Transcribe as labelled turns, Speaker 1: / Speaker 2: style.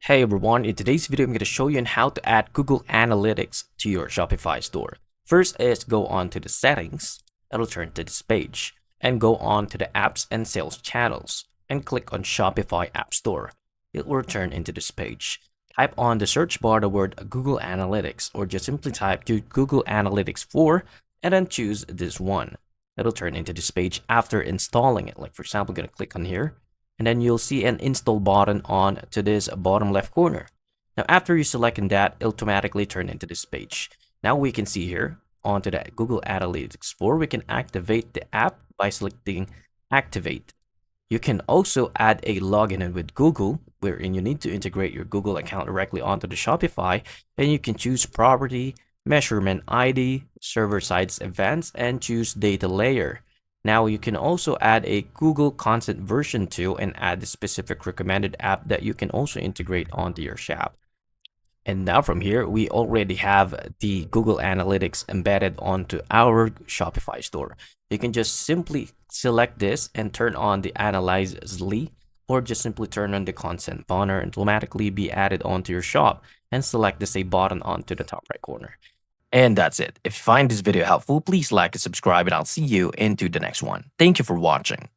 Speaker 1: Hey everyone, in today's video, I'm going to show you on how to add Google Analytics to your Shopify store. First is go on to the settings, it'll turn to this page, and go on to the apps and sales channels, and click on Shopify App Store. It will return into this page. Type on the search bar the word Google Analytics, or just simply type to Google Analytics 4, and then choose this one. It'll turn into this page after installing it. Like for example, I'm going to click on here and then you'll see an install button on to this bottom left corner. Now, after you selecting that, it'll automatically turn into this page. Now we can see here onto the Google Analytics 4, we can activate the app by selecting activate. You can also add a login in with Google, wherein you need to integrate your Google account directly onto the Shopify, and you can choose property, measurement ID, server sides events, and choose data layer. Now you can also add a Google Content version 2 and add the specific recommended app that you can also integrate onto your shop. And now from here, we already have the Google Analytics embedded onto our Shopify store. You can just simply select this and turn on the Analyze SLE, or just simply turn on the Content banner and automatically be added onto your shop, and select the Save button onto the top right corner. And that's it. If you find this video helpful, please like and subscribe, and I'll see you into the next one. Thank you for watching.